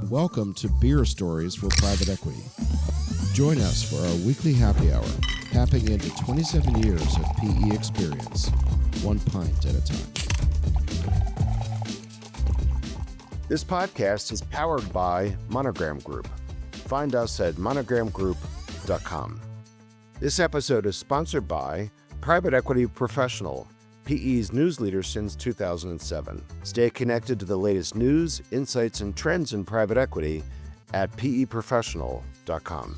Welcome to Beer Stories for Private Equity. Join us for our weekly happy hour, tapping into 27 years of PE experience, one pint at a time. This podcast is powered by Monogram Group. Find us at monogramgroup.com. This episode is sponsored by Private Equity Professional, PE's news leader since 2007. Stay connected to the latest news, insights, and trends in private equity at peprofessional.com.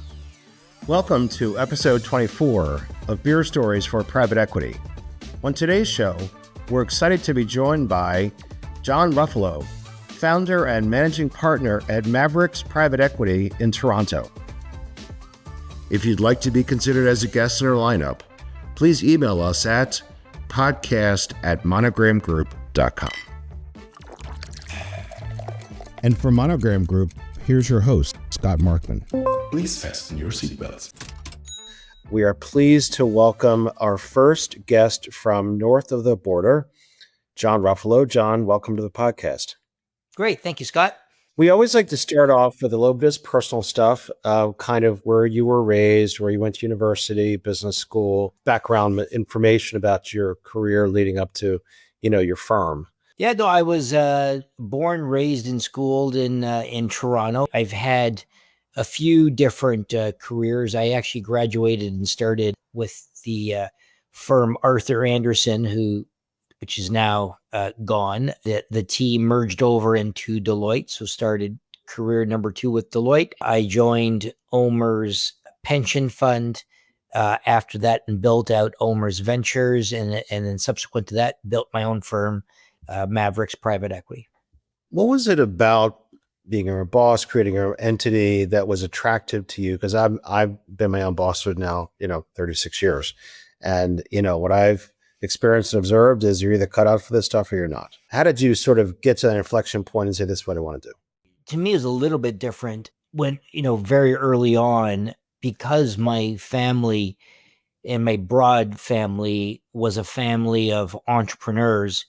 Welcome to episode 24 of Beer Stories for Private Equity. On today's show, we're excited to be joined by John Ruffolo, founder and managing partner at Maverix Private Equity in Toronto. If you'd like to be considered as a guest in our lineup, please email us at podcast@monogramgroup.com. And for Monogram Group, here's your host, Scott Markman. Please fasten your seatbelts. We are pleased to welcome our first guest from north of the border, John Ruffolo. John, welcome to the podcast. Great. Thank you, Scott. We always like to start off with a little bit of personal stuff, kind of where you were raised, where you went to university, business school, background information about your career leading up to, your firm. Yeah, no, I was born, raised, and schooled in Toronto. I've had a few different careers. I actually graduated and started with the firm Arthur Andersen, which is now gone. The team merged over into Deloitte, so started career number 2 with Deloitte. I joined Omer's pension fund after that and built out Omer's Ventures, and then subsequent to that, built my own firm, Maverix Private Equity. What was it about being your own boss, creating your own entity that was attractive to you? Because I've been my own boss for now, 36 years. And, what I've experienced and observed is you're either cut out for this stuff or you're not. How did you sort of get to that inflection point and say, this is what I want to do? To me, it was a little bit different when, very early on, because my family and my broad family was a family of entrepreneurs.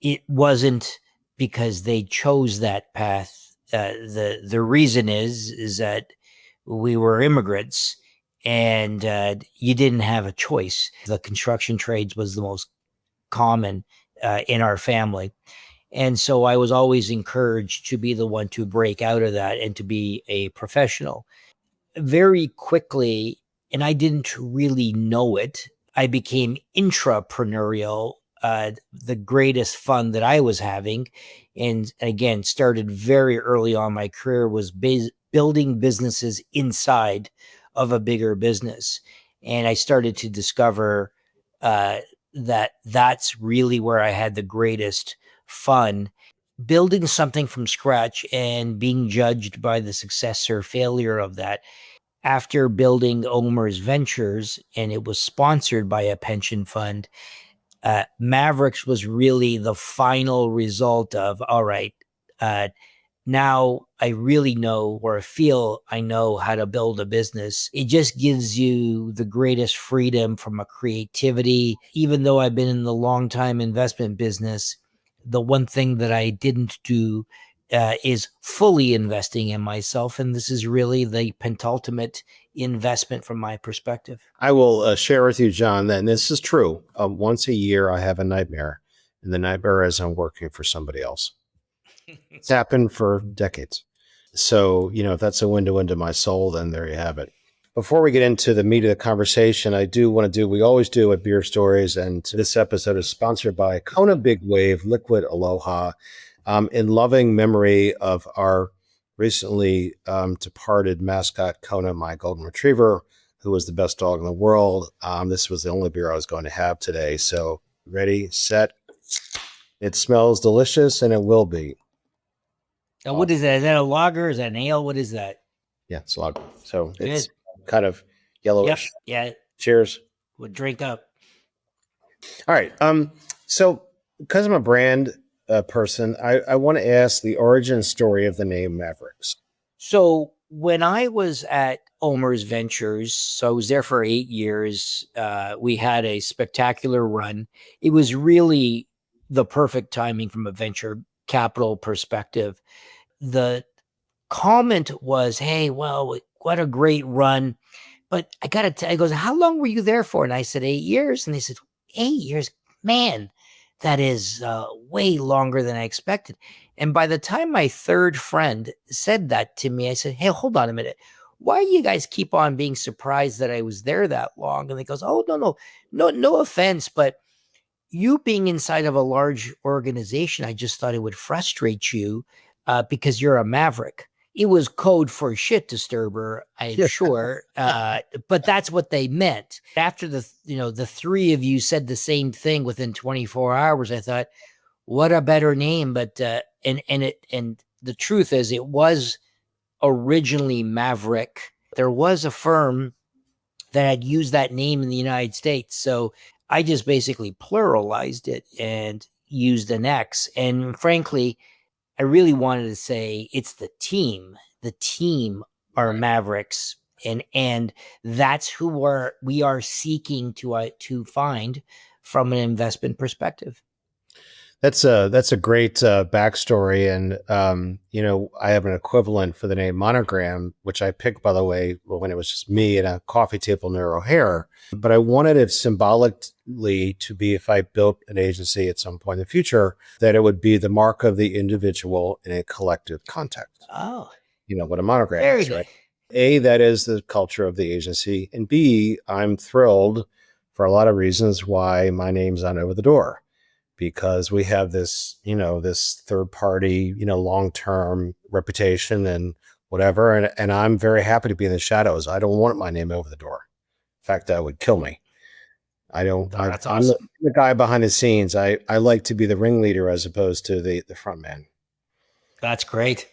It wasn't because they chose that path. The reason is that we were immigrants. And you didn't have a choice. The construction trades was the most common in our family. And so I was always encouraged to be the one to break out of that and to be a professional. Very quickly, and I didn't really know it, I became intrapreneurial, the greatest fun that I was having. And again, started very early on. My career was building businesses inside of a bigger business. And I started to discover that that's really where I had the greatest fun, building something from scratch and being judged by the success or failure of that. After building Omer's Ventures, and it was sponsored by a pension fund, Maverix was really the final result of, all right, now I really know, or feel I know, how to build a business. It just gives you the greatest freedom from a creativity. Even though I've been in the long time investment business, the one thing that I didn't do is fully investing in myself. And this is really the penultimate investment from my perspective. I will share with you, John, that this is true. Once a year, I have a nightmare. And the nightmare is I'm working for somebody else. It's happened for decades. So, if that's a window into my soul, then there you have it. Before we get into the meat of the conversation, I do want to do, we always do at Beer Stories, and this episode is sponsored by Kona Big Wave Liquid Aloha, in loving memory of our recently departed mascot, Kona, my golden retriever, who was the best dog in the world. This was the only beer I was going to have today. So ready, set. It smells delicious, and it will be. What is that? Is that a lager? Is that an ale? What is that? Yeah, it's a lager. So Good. It's kind of yellowish. Yep. Yeah. Cheers. We'll drink up. All right. So because I'm a brand person, I want to ask the origin story of the name Maverix. So when I was at Omer's Ventures, so I was there for 8 years. We had a spectacular run. It was really the perfect timing from a venture capital perspective. The comment was, hey, well, what a great run. But I got to tell you, he goes, how long were you there for? And I said, 8 years. And they said, 8 years? Man, that is way longer than I expected. And by the time my third friend said that to me, I said, hey, hold on a minute. Why do you guys keep on being surprised that I was there that long? And he goes, oh, no offense, but you being inside of a large organization, I just thought it would frustrate you because you're a maverick. It was code for shit disturber, I'm sure, but that's what they meant. After the three of you said the same thing within 24 hours, I thought, what a better name. But and the truth is, it was originally Maverick. There was a firm that had used that name in the United States, so I just basically pluralized it and used an X. And frankly, I really wanted to say it's the team. The team are Mavericks, and that's who we are seeking to find from an investment perspective. That's a great backstory, and I have an equivalent for the name Monogram, which I picked, by the way, when it was just me at a coffee table near O'Hare. But I wanted it symbolically to be, if I built an agency at some point in the future, that it would be the mark of the individual in a collective context. Oh, What a monogram very is, good. right? A, that is the culture of the agency, and B, I'm thrilled for a lot of reasons why my name's on over the door. Because we have this, this third party, long-term reputation and whatever. And I'm very happy to be in the shadows. I don't want my name over the door. In fact, that would kill me. I don't, Oh, that's I'm awesome. the guy behind the scenes. I like to be the ringleader as opposed to the front man. That's great.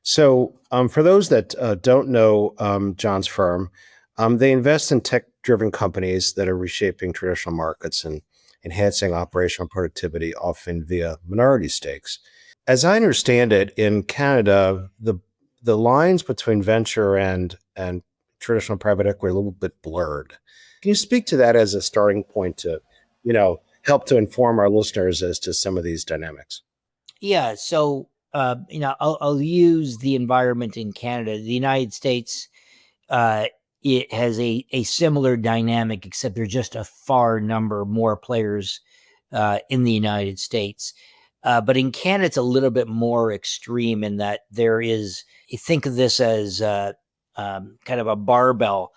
So for those that don't know John's firm, they invest in tech-driven companies that are reshaping traditional markets and enhancing operational productivity, often via minority stakes. As I understand it, in Canada, the lines between venture and traditional private equity are a little bit blurred. Can you speak to that as a starting point to, help to inform our listeners as to some of these dynamics? Yeah. So, I'll use the environment in Canada. The United States, it has a similar dynamic, except there's just a far number more players in the United States. But in Canada, it's a little bit more extreme in that there is, you think of this as kind of a barbell.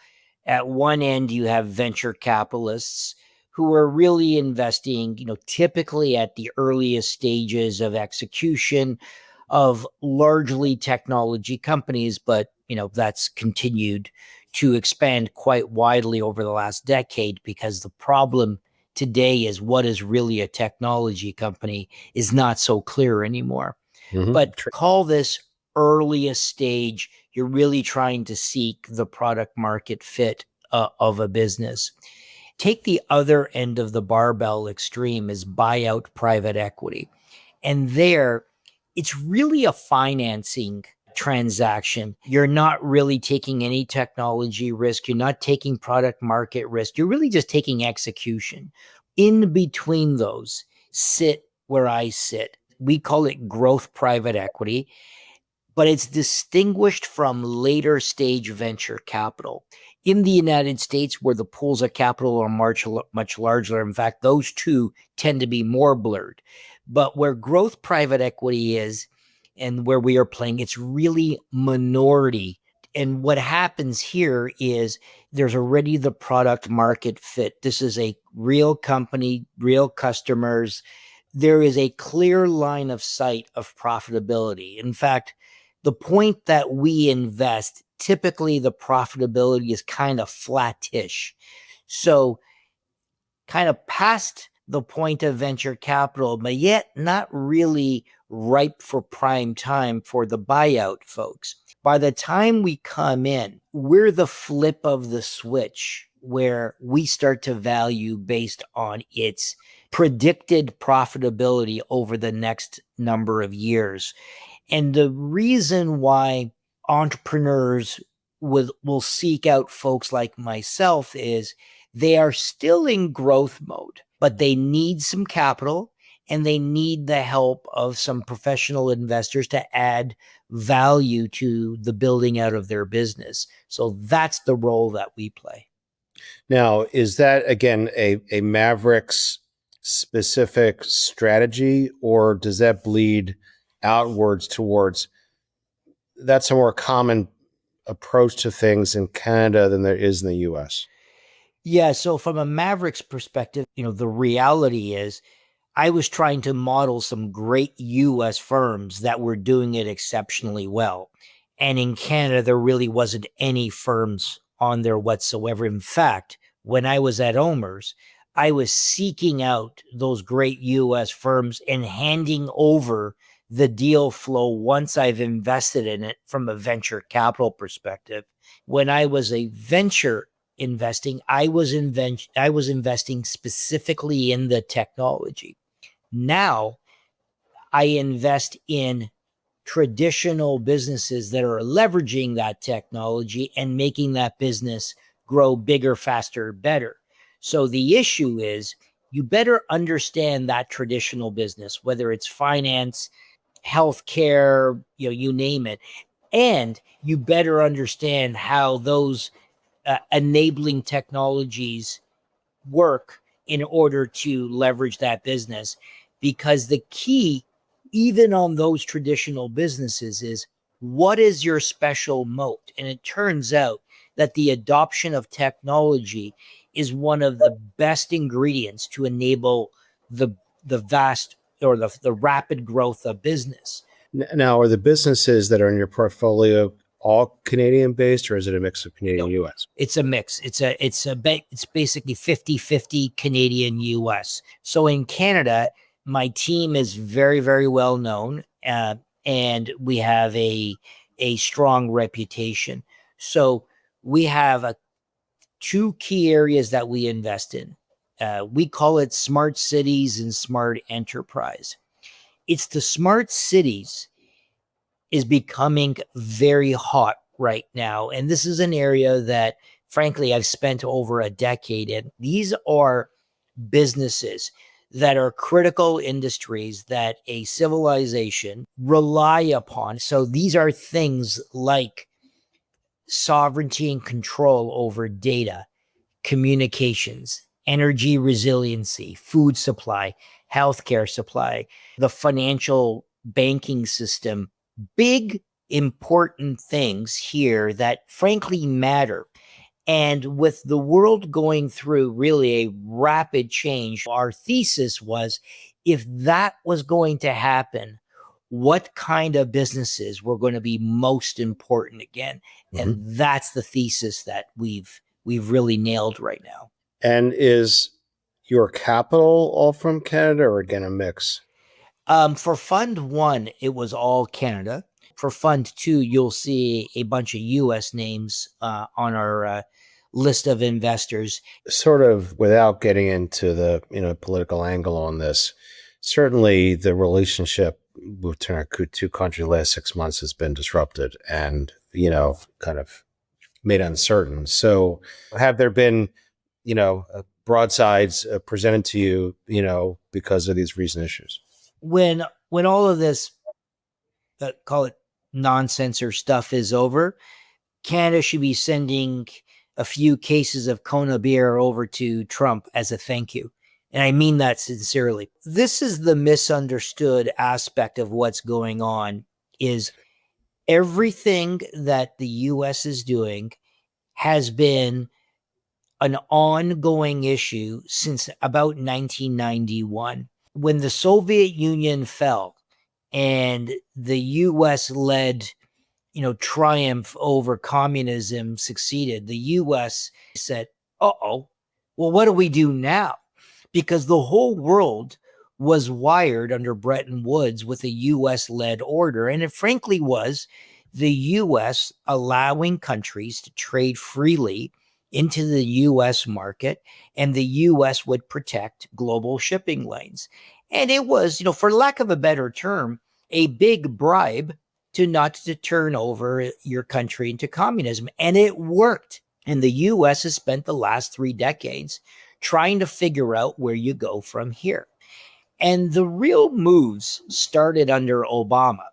At one end, you have venture capitalists who are really investing, typically at the earliest stages of execution of largely technology companies, but that's continued to expand quite widely over the last decade because the problem today is what is really a technology company is not so clear anymore. Mm-hmm. But call this earliest stage. You're really trying to seek the product market fit of a business. Take the other end of the barbell extreme is buyout private equity. And there, it's really a financing transaction. You're not really taking any technology risk. You're not taking product market risk. You're really just taking execution. In between those, sit where I sit. We call it growth private equity, but it's distinguished from later stage venture capital. In the United States, where the pools of capital are much larger, in fact, those two tend to be more blurred. But where growth private equity is and where we are playing, it's really minority. And what happens here is there's already the product market fit. This is a real company, real customers. There is a clear line of sight of profitability. In fact, the point that we invest, typically the profitability is kind of flattish. So kind of past the point of venture capital, but yet not really ripe for prime time for the buyout folks. By the time we come in, we're the flip of the switch where we start to value based on its predicted profitability over the next number of years. And the reason why entrepreneurs will seek out folks like myself is they are still in growth mode, but they need some capital and they need the help of some professional investors to add value to the building out of their business. So that's the role that we play. Now, is that, again, a Mavericks specific strategy, or does that bleed outwards towards that's a more common approach to things in Canada than there is in the US? Yeah. So from a Mavericks perspective, the reality is I was trying to model some great US firms that were doing it exceptionally well. And in Canada, there really wasn't any firms on there whatsoever. In fact, when I was at Omer's, I was seeking out those great US firms and handing over the deal flow once I've invested in it from a venture capital perspective. When I was a venture investing, I was investing specifically in the technology. Now I invest in traditional businesses that are leveraging that technology and making that business grow bigger, faster, better. So the issue is you better understand that traditional business, whether it's finance, healthcare, you name it. And you better understand how those enabling technologies work in order to leverage that business. Because the key, even on those traditional businesses, is what is your special moat? And it turns out that the adoption of technology is one of the best ingredients to enable the vast or the rapid growth of business. Now, are the businesses that are in your portfolio all Canadian based, or is it a mix of Canadian and US? It's a mix. It's basically 50-50 Canadian US. So in Canada, my team is very, very well known, and we have a strong reputation. So we have two key areas that we invest in. We call it smart cities and smart enterprise. It's the smart cities is becoming very hot right now. And this is an area that, frankly, I've spent over a decade in. These are businesses that are critical industries that a civilization rely upon. So these are things like sovereignty and control over data, communications, energy resiliency, food supply, healthcare supply, the financial banking system. Big, important things here that frankly matter. And with the world going through really a rapid change, our thesis was if that was going to happen, what kind of businesses were going to be most important again? And that's the thesis that we've really nailed right now. And is your capital all from Canada, or again a mix? For Fund 1, it was all Canada. For Fund 2, you'll see a bunch of US names on our list of investors. Sort of without getting into the political angle on this, certainly the relationship between our two countries the last 6 months has been disrupted and kind of made uncertain. So have there been broadsides presented to you because of these recent issues? When all of this call it nonsense or stuff is over, Canada should be sending a few cases of Kona beer over to Trump as a thank you. And I mean that sincerely. This is the misunderstood aspect of what's going on, is everything that the US is doing has been an ongoing issue since about 1991. When the Soviet Union fell and the US led triumph over communism succeeded, the US said, well, what do we do now? Because the whole world was wired under Bretton Woods with a US-led order. And it frankly was the US allowing countries to trade freely into the US market, and the US would protect global shipping lanes. And it was, for lack of a better term, a big bribe to not to turn over your country into communism. And it worked. And the US has spent the last 3 decades trying to figure out where you go from here. And the real moves started under Obama.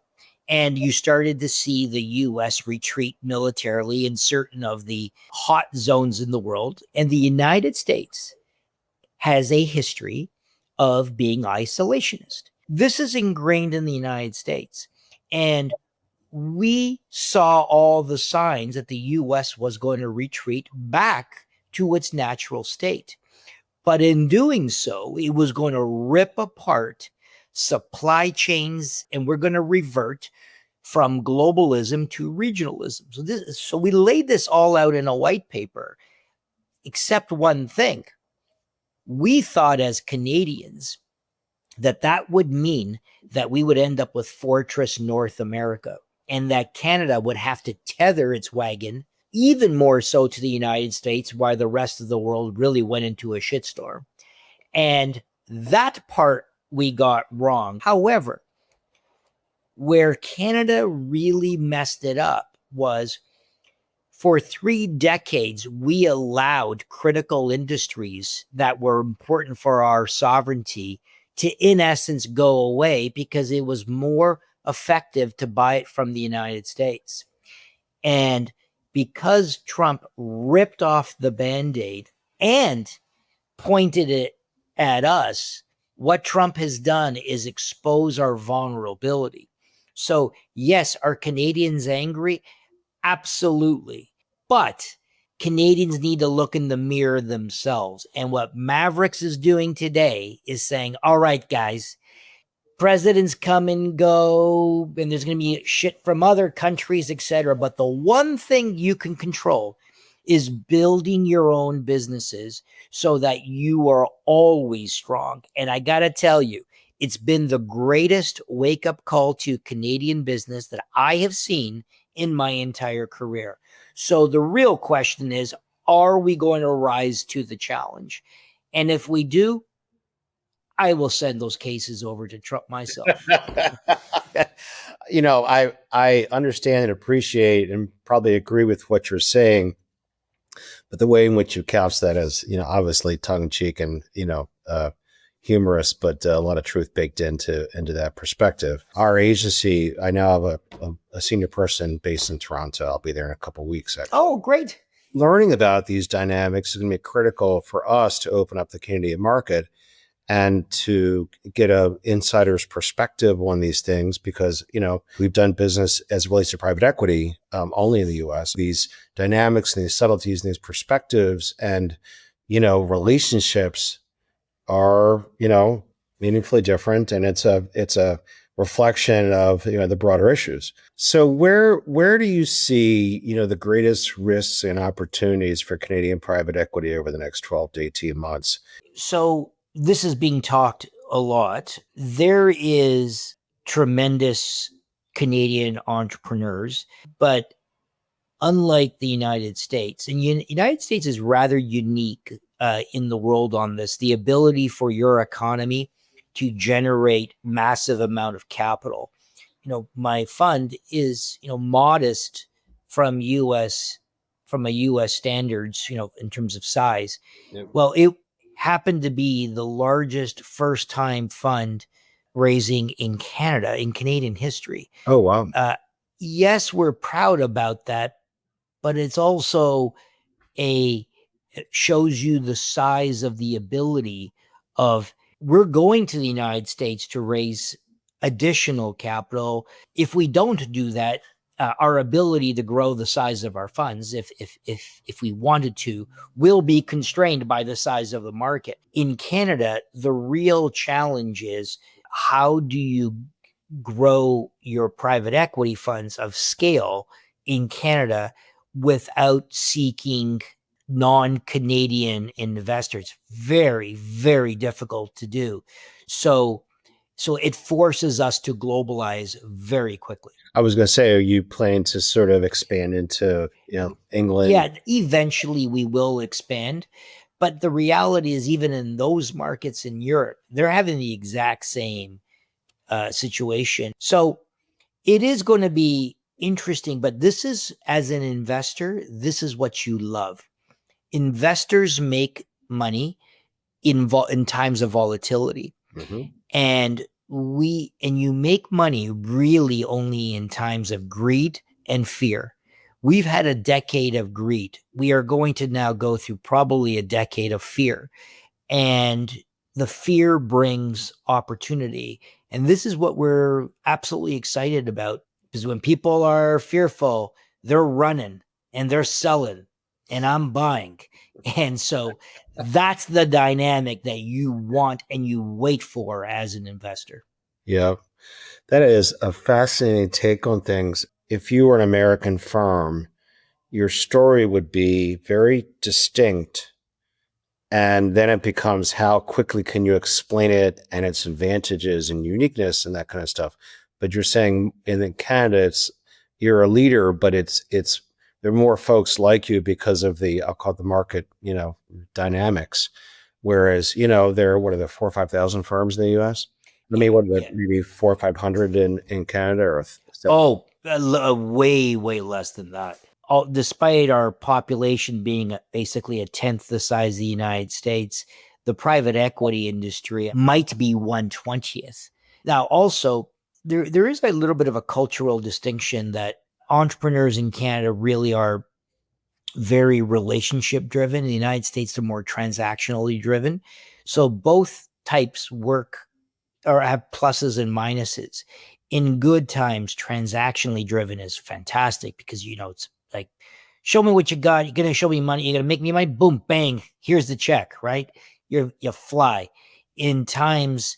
And you started to see the US retreat militarily in certain of the hot zones in the world. And the United States has a history of being isolationist. This is ingrained in the United States. And we saw all the signs that the US was going to retreat back to its natural state. But in doing so, it was going to rip apart supply chains, and we're going to revert from globalism to regionalism. So we laid this all out in a white paper, except one thing. We thought as Canadians that would mean that we would end up with Fortress North America, and that Canada would have to tether its wagon even more so to the United States, while the rest of the world really went into a shitstorm. And that part we got wrong. However, where Canada really messed it up was for 3 decades, we allowed critical industries that were important for our sovereignty to, in essence, go away because it was more effective to buy it from the United States. And because Trump ripped off the Band-Aid and pointed it at us, what Trump has done is expose our vulnerability. So, yes, are Canadians angry? Absolutely. But Canadians need to look in the mirror themselves. And what Maverix is doing today is saying, all right, guys, presidents come and go, and there's going to be shit from other countries, etc. But the one thing you can control is building your own businesses so that you are always strong. And I got to tell you, it's been the greatest wake-up call to Canadian business that I have seen in my entire career. So the real question is, are we going to rise to the challenge? And if we do, I will send those cases over to Trump myself. I understand and appreciate and probably agree with what you're saying, but the way in which you couch that is, obviously tongue in cheek and, humorous, but a lot of truth baked into that perspective. Our agency, I now have a senior person based in Toronto. I'll be there in a couple of weeks. Actually. Oh, great. Learning about these dynamics is going to be critical for us to open up the Canadian market and to get an insider's perspective on these things, because, we've done business as it relates to private equity only in the US. These dynamics and these subtleties and these perspectives and, relationships are, meaningfully different. And it's a reflection of, the broader issues. So where do you see, the greatest risks and opportunities for Canadian private equity over the next 12 to 18 months? So this is being talked a lot. There is tremendous Canadian entrepreneurs, but unlike the United States, and the United States is rather unique in the world on this, the ability for your economy to generate massive amount of capital. My fund is, modest from a US standards, in terms of size. Yep. Well, it happened to be the largest first time fund raising in Canada, in Canadian history. Oh, wow. Yes, we're proud about that, but it's also it shows you the size of the ability of, we're going to the United States to raise additional capital. If we don't do that, our ability to grow the size of our funds, if we wanted to, will be constrained by the size of the market. In Canada, the real challenge is, how do you grow your private equity funds of scale in Canada without seeking non-Canadian investors? Very, very difficult to do. So it forces us to globalize very quickly. I was going to say, are you planning to sort of expand into, England? Yeah, eventually we will expand. But the reality is, even in those markets in Europe, they're having the exact same situation. So it is going to be interesting, but this is, as an investor, this is what you love. Investors make money in times of volatility. Mm-hmm. And you make money really only in times of greed and fear. We've had a decade of greed. We are going to now go through probably a decade of fear. And the fear brings opportunity. And this is what we're absolutely excited about, because when people are fearful, they're running and they're selling and I'm buying. And so that's the dynamic that you want and you wait for as an investor. Yeah, that is a fascinating take on things. If you were an American firm, your story would be very distinct. And then it becomes how quickly can you explain it and its advantages and uniqueness and that kind of stuff. But you're saying in Canada, you're a leader, but there are more folks like you because of I'll call it the market, dynamics. Whereas, there are, what are there, 4,000 or 5,000 firms in the US? I mean, what are there, maybe 400 or 500 in Canada or so? Way, way less than that. Despite our population being basically a tenth the size of the United States, the private equity industry might be 1/20th. Now, also, there is a little bit of a cultural distinction that entrepreneurs in Canada really are very relationship driven. In the United States, they're more transactionally driven. So both types work or have pluses and minuses. In good times, transactionally driven is fantastic because, it's like, show me what you got. You're going to show me money. You're going to make me money. Boom, bang. Here's the check, right? You fly. In times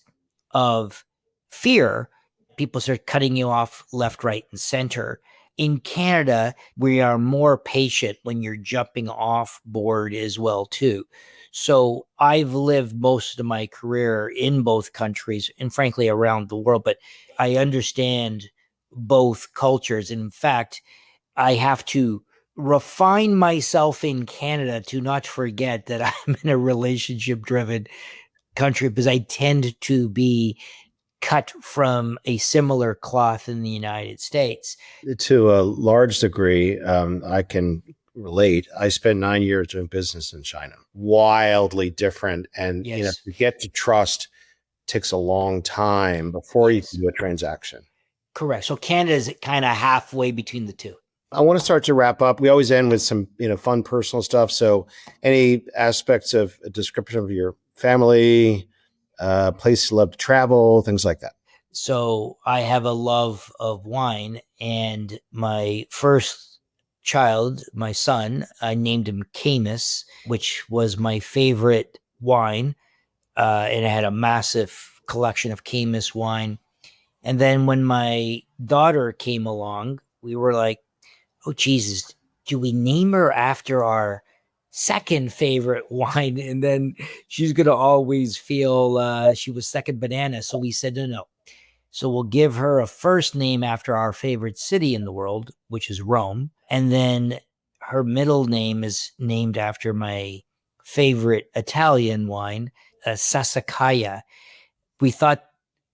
of fear, people start cutting you off left, right, and center. In Canada, we are more patient when you're jumping off board as well, too. So I've lived most of my career in both countries and frankly around the world, but I understand both cultures. In fact, I have to refine myself in Canada to not forget that I'm in a relationship driven country, because I tend to be cut from a similar cloth in the United States. To a large degree, I can relate. I spent 9 years doing business in China. Wildly different. And, Yes. to get to trust takes a long time before you can do a transaction. Correct. So Canada is kind of halfway between the two. I want to start to wrap up. We always end with some, fun personal stuff. So any aspects of a description of your family, place you love to travel, things like that. So I have a love of wine, and my first child, my son, I named him Camus, which was my favorite wine. And I had a massive collection of Camus wine. And then when my daughter came along, we were like, oh, Jesus, do we name her after our second favorite wine? And then she's going to always feel she was second banana. So we said, no. So we'll give her a first name after our favorite city in the world, which is Rome. And then her middle name is named after my favorite Italian wine, Sassicaia. We thought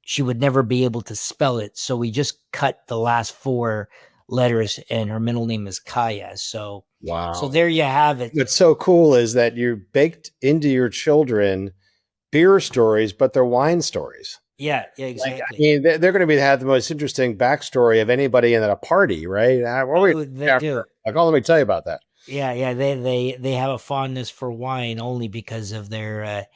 she would never be able to spell it, so we just cut the last 4 letters, and her middle name is Kaya. So, Wow. So there you have it. What's so cool is that you're baked into your children beer stories, but they're wine stories. Yeah, exactly. Like, I mean, they're going to have the most interesting backstory of anybody at a party, right? They do. Like, let me tell you about that. Yeah. They have a fondness for wine only because of their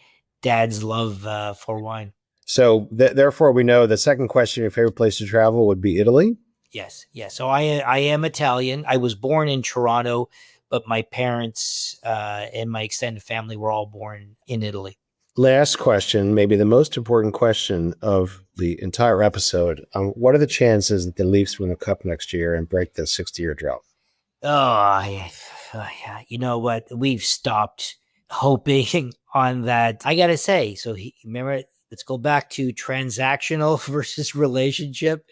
dad's love for wine. So therefore, we know the second question, your favorite place to travel would be Italy. Yes. So I am Italian. I was born in Toronto, but my parents and my extended family were all born in Italy. Last question, maybe the most important question of the entire episode. What are the chances that the Leafs win the Cup next year and break the 60-year drought? Oh, yeah. You know what? We've stopped hoping on that. I got to say, remember, let's go back to transactional versus relationship.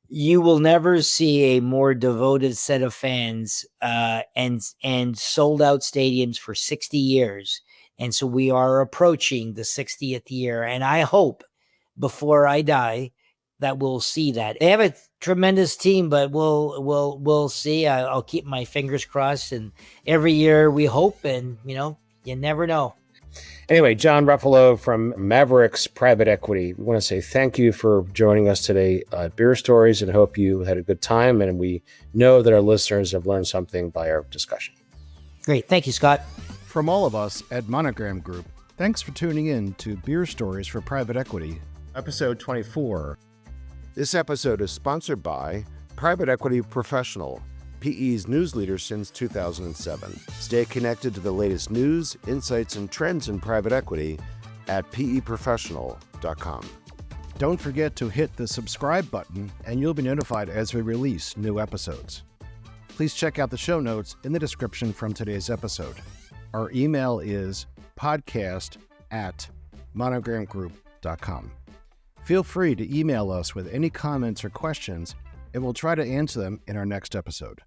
You will never see a more devoted set of fans and sold out stadiums for 60 years. And so we are approaching the 60th year. And I hope before I die that we'll see that. They have a tremendous team, but we'll see. I'll keep my fingers crossed. And every year we hope, and you never know. Anyway, John Ruffolo from Maverix Private Equity. We want to say thank you for joining us today at Beer Stories and hope you had a good time. And we know that our listeners have learned something by our discussion. Great. Thank you, Scott. From all of us at Monogram Group, thanks for tuning in to Beer Stories for Private Equity, Episode 24. This episode is sponsored by Private Equity Professional, PE's news leader since 2007. Stay connected to the latest news, insights, and trends in private equity at peprofessional.com. Don't forget to hit the subscribe button and you'll be notified as we release new episodes. Please check out the show notes in the description from today's episode. Our email is podcast@monogramgroup.com. Feel free to email us with any comments or questions, and we'll try to answer them in our next episode.